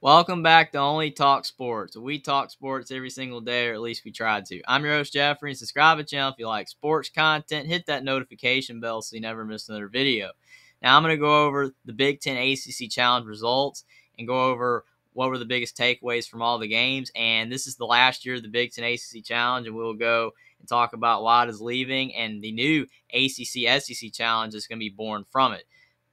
Welcome back to Only Talk Sports. We talk sports every single day, or at least we try to. I'm your host, Jeffrey, and subscribe to the channel if you like sports content. Hit that notification bell so you never miss another video. Now, I'm going to go over the Big Ten ACC Challenge results and go over what were the biggest takeaways from all the games. And this is the last year of the Big Ten ACC Challenge, and we'll go and talk about why it is leaving and the new ACC SEC Challenge that's going to be born from it.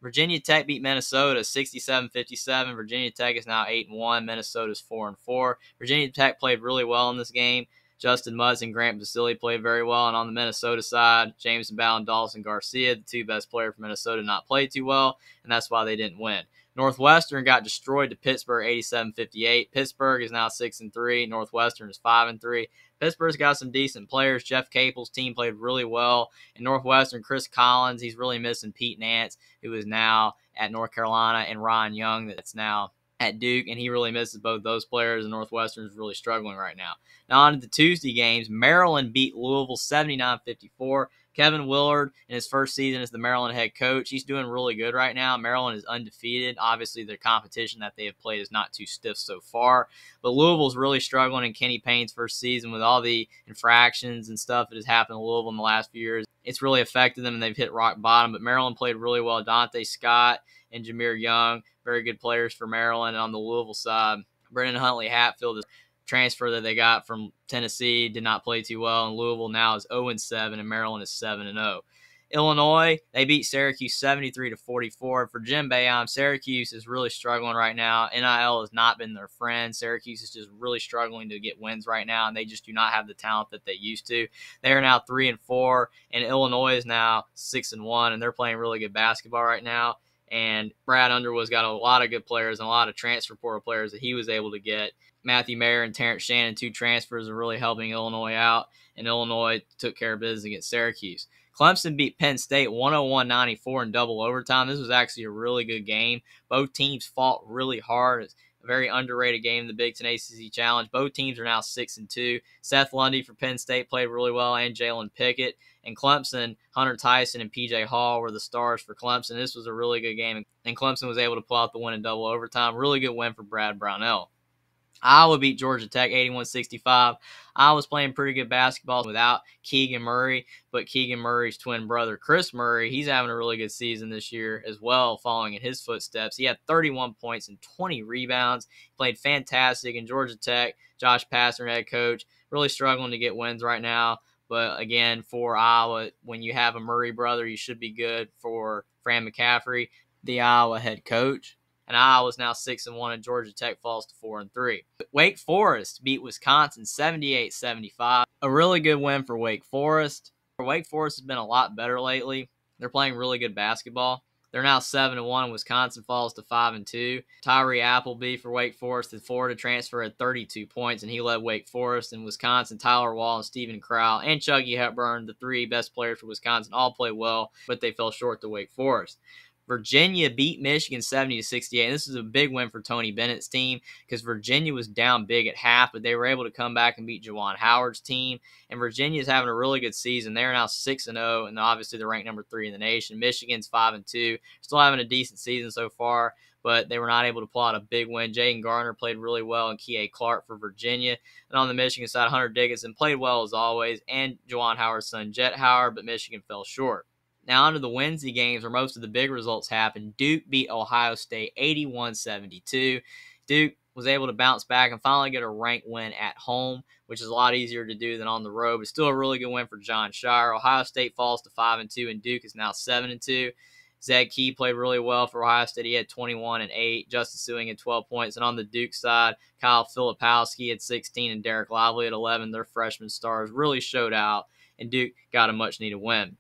Virginia Tech beat Minnesota 67-57. Virginia Tech is now 8-1. Minnesota's 4-4. Virginia Tech played really well in this game. Justin Mutz and Grant Basile played very well. And on the Minnesota side, Jameson Bow and Dawson Garcia, the two best players for Minnesota, did not play too well, and that's why they didn't win. Northwestern got destroyed to Pittsburgh 87-58. Pittsburgh is now 6-3. Northwestern is 5-3. Pittsburgh's got some decent players. Jeff Capel's team played really well. In Northwestern, Chris Collins, he's really missing Pete Nance, who is now at North Carolina, and Ryan Young, that's now at Duke, and he really misses both those players, and Northwestern is really struggling right now. Now on to the Tuesday games. Maryland beat Louisville 79-54. Kevin Willard, in his first season as the Maryland head coach, he's doing really good right now. Maryland is undefeated. Obviously, the competition that they have played is not too stiff so far. But Louisville's really struggling in Kenny Payne's first season with all the infractions and stuff that has happened to Louisville in the last few years. It's really affected them, and they've hit rock bottom. But Maryland played really well. Dante Scott and Jameer Young, very good players for Maryland. And on the Louisville side, Brendan Huntley Hatfield is transfer that they got from Tennessee, did not play too well, and Louisville now is 0-7, and Maryland is 7-0. Illinois, they beat Syracuse 73-44. For Jim Boeheim, Syracuse is really struggling right now. NIL has not been their friend. Syracuse is just really struggling to get wins right now, and they just do not have the talent that they used to. They are now 3-4, and Illinois is now 6-1, and they're playing really good basketball right now. And Brad Underwood's got a lot of good players and a lot of transfer portal players that he was able to get. Matthew Mayer and Terrence Shannon, two transfers, are really helping Illinois out, and Illinois took care of business against Syracuse. Clemson beat Penn State 101-94 in double overtime. This was actually a really good game. Both teams fought really hard. It's a very underrated game in the Big Ten ACC Challenge. Both teams are now 6-2. Seth Lundy for Penn State played really well, and Jalen Pickett. And Clemson, Hunter Tyson and P.J. Hall were the stars for Clemson. This was a really good game, and Clemson was able to pull out the win in double overtime. Really good win for Brad Brownell. Iowa beat Georgia Tech 81-65. Iowa's playing pretty good basketball without Keegan Murray, but Keegan Murray's twin brother, Chris Murray, he's having a really good season this year as well, following in his footsteps. He had 31 points and 20 rebounds. He played fantastic in Georgia Tech. Josh Pastner, head coach, really struggling to get wins right now. But again, for Iowa, when you have a Murray brother, you should be good. For Fran McCaffrey, the Iowa head coach. And Iowa's now 6-1, and Georgia Tech falls to 4-3. Wake Forest beat Wisconsin 78-75. A really good win for Wake Forest. Wake Forest has been a lot better lately. They're playing really good basketball. They're now 7-1. Wisconsin falls to 5-2. Tyree Appleby for Wake Forest, the Florida transfer, had 32 points, and he led Wake Forest. In Wisconsin, Tyler Wall and Stephen Crowell and Chuggy Hepburn, the three best players for Wisconsin, all played well, but they fell short to Wake Forest. Virginia beat Michigan 70-68. This is a big win for Tony Bennett's team because Virginia was down big at half, but they were able to come back and beat Juwan Howard's team. And Virginia is having a really good season. They're now 6-0, and obviously they're ranked number 3 in the nation. Michigan's 5-2, still having a decent season so far, but they were not able to pull out a big win. Jaden Garner played really well, and Kie Clark for Virginia. And on the Michigan side, Hunter Dickinson played well as always, and Juwan Howard's son, Jet Howard, but Michigan fell short. Now on to the Wednesday games where most of the big results happened. Duke beat Ohio State 81-72. Duke was able to bounce back and finally get a ranked win at home, which is a lot easier to do than on the road, but still a really good win for John Shire. Ohio State falls to 5-2, and Duke is now 7-2. Zed Key played really well for Ohio State. He had 21 and 8. Justin Sewing had 12 points. And on the Duke side, Kyle Filipowski had 16 and Derek Lively at 11. Their freshman stars really showed out, and Duke got a much-needed win.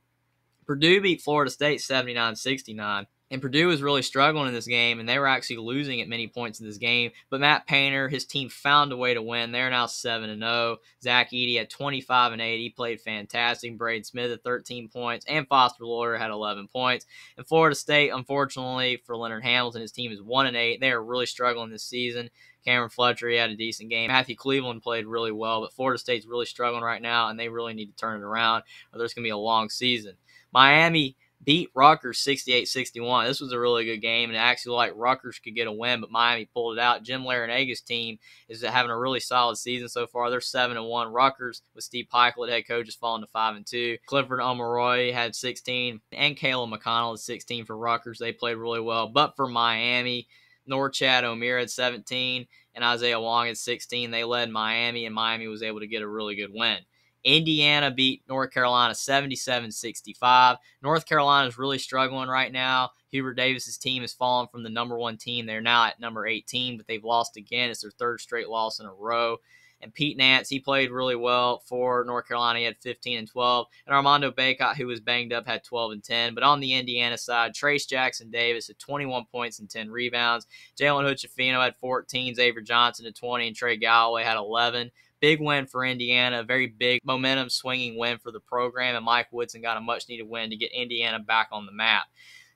Purdue beat Florida State 79-69. And Purdue was really struggling in this game, and they were actually losing at many points in this game. But Matt Painter, his team found a way to win. They're now 7-0. Zach Edey had 25 and 8. He played fantastic. Braden Smith had 13 points, and Foster Loyer had 11 points. And Florida State, unfortunately for Leonard Hamilton, his team is 1-8. They are really struggling this season. Cameron Fletcher, he had a decent game. Matthew Cleveland played really well, but Florida State's really struggling right now, and they really need to turn it around, or there's going to be a long season. Miami beat Rutgers 68-61. This was a really good game, and it actually looked like Rutgers could get a win, but Miami pulled it out. Jim Larinaga's team is having a really solid season so far. They're 7-1. Rutgers, with Steve Peichel at head coach, is falling to 5-2. Clifford Omeroy had 16, and Caleb McConnell had 16 for Rutgers. They played really well. But for Miami, Norchad Omier had 17, and Isaiah Wong had 16. They led Miami, and Miami was able to get a really good win. Indiana beat North Carolina 77-65. North Carolina is really struggling right now. Hubert Davis's team has fallen from the #1 team. They're now at number 18, but they've lost again. It's their third straight loss in a row. And Pete Nance, he played really well for North Carolina. He had 15 and 12. And Armando Bacot, who was banged up, had 12 and 10. But on the Indiana side, Trace Jackson Davis had 21 points and 10 rebounds. Jalen Hood-Schifino had 14. Xavier Johnson had 20. And Trey Galloway had 11. Big win for Indiana, a very big momentum-swinging win for the program, and Mike Woodson got a much-needed win to get Indiana back on the map.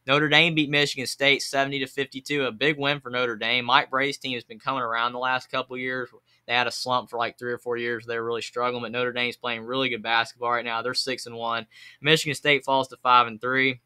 Notre Dame beat Michigan State 70-52, a big win for Notre Dame. Mike Bray's team has been coming around the last couple of years. They had a slump for like 3 or 4 years. They were really struggling, but Notre Dame's playing really good basketball right now. They're 6-1. Michigan State falls to 5-3.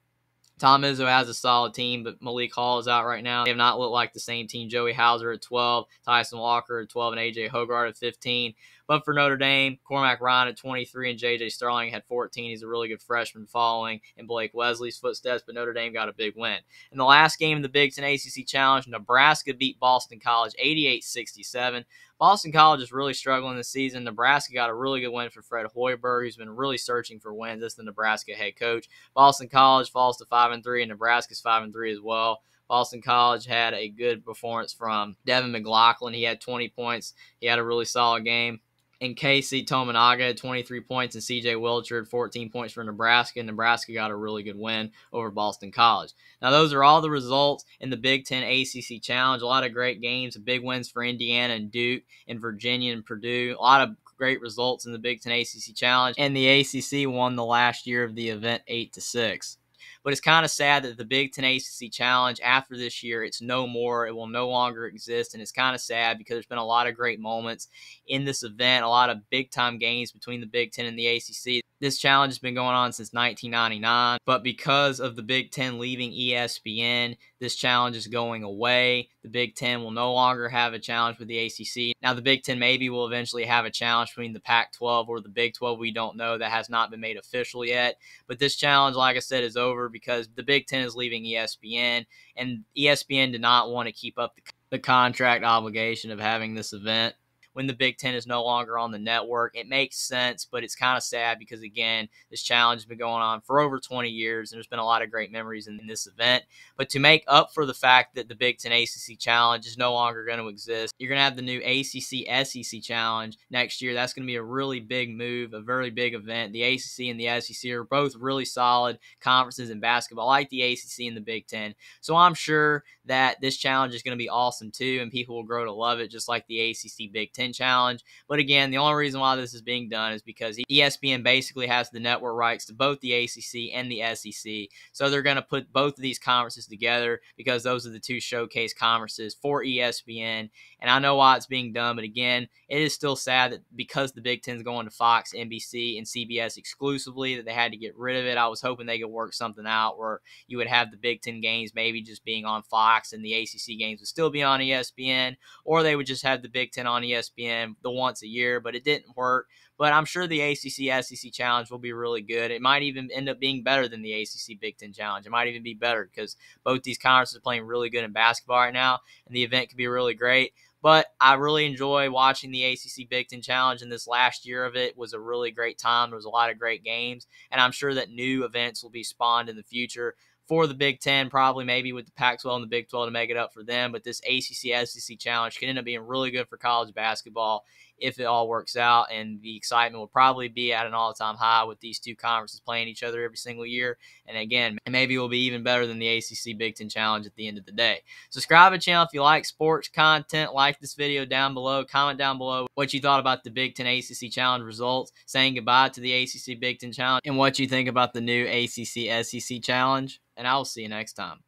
Tom Izzo has a solid team, but Malik Hall is out right now. They have not looked like the same team. Joey Hauser at 12, Tyson Walker at 12, and A.J. Hogarth at 15. But for Notre Dame, Cormac Ryan at 23 and J.J. Sterling had 14. He's a really good freshman following in Blake Wesley's footsteps, but Notre Dame got a big win. In the last game of the Big Ten ACC Challenge, Nebraska beat Boston College 88-67. Boston College is really struggling this season. Nebraska got a really good win for Fred Hoiberg, who's been really searching for wins. That's the Nebraska head coach. Boston College falls to 5-3, and Nebraska's 5-3 as well. Boston College had a good performance from Devin McLaughlin. He had 20 points. He had a really solid game. And Casey Tominaga had 23 points, and C.J. Wilcher had 14 points for Nebraska, and Nebraska got a really good win over Boston College. Now, those are all the results in the Big Ten ACC Challenge. A lot of great games, big wins for Indiana and Duke and Virginia and Purdue. A lot of great results in the Big Ten ACC Challenge, and the ACC won the last year of the event 8-6. But it's kind of sad that the Big Ten ACC Challenge, after this year, it's no more. It will no longer exist, and it's kind of sad because there's been a lot of great moments in this event, a lot of big-time games between the Big Ten and the ACC. This challenge has been going on since 1999, but because of the Big Ten leaving ESPN, this challenge is going away. The Big Ten will no longer have a challenge with the ACC. Now, the Big Ten maybe will eventually have a challenge between the Pac-12 or the Big 12. We don't know. That has not been made official yet. But this challenge, like I said, is over because the Big Ten is leaving ESPN, and ESPN did not want to keep up the contract obligation of having this event. When the Big Ten is no longer on the network, it makes sense, but it's kind of sad because, again, this challenge has been going on for over 20 years, and there's been a lot of great memories in this event. But to make up for the fact that the Big Ten ACC Challenge is no longer going to exist, you're going to have the new ACC SEC Challenge next year. That's going to be a really big move, a very big event. The ACC and the SEC are both really solid conferences in basketball, like the ACC and the Big Ten. So I'm sure that this challenge is going to be awesome too, and people will grow to love it just like the ACC Big Ten Challenge. But again, the only reason why this is being done is because ESPN basically has the network rights to both the ACC and the SEC. So they're going to put both of these conferences together because those are the two showcase conferences for ESPN. And I know why it's being done, but again, it is still sad that because the Big Ten is going to Fox, NBC, and CBS exclusively, that they had to get rid of it. I was hoping they could work something out where you would have the Big Ten games maybe just being on Fox and the ACC games would still be on ESPN, or they would just have the Big Ten on ESPN the once a year, but it didn't work. But I'm sure the ACC SEC Challenge will be really good. It might even end up being better than the ACC Big Ten Challenge. It might even be better because both these conferences are playing really good in basketball right now, and the event could be really great. But I really enjoy watching the ACC Big Ten Challenge, and this last year of it was a really great time. There was a lot of great games, and I'm sure that new events will be spawned in the future for the Big Ten, probably maybe with the Pac-12 and the Big 12 to make it up for them. But this ACC SEC Challenge can end up being really good for college basketball if it all works out, and the excitement will probably be at an all-time high with these two conferences playing each other every single year. And again, maybe it will be even better than the ACC Big Ten Challenge at the end of the day. Subscribe to the channel if you like sports content. Like this video down below. Comment down below what you thought about the Big Ten ACC Challenge results, saying goodbye to the ACC Big Ten Challenge, and what you think about the new ACC SEC Challenge. And I will see you next time.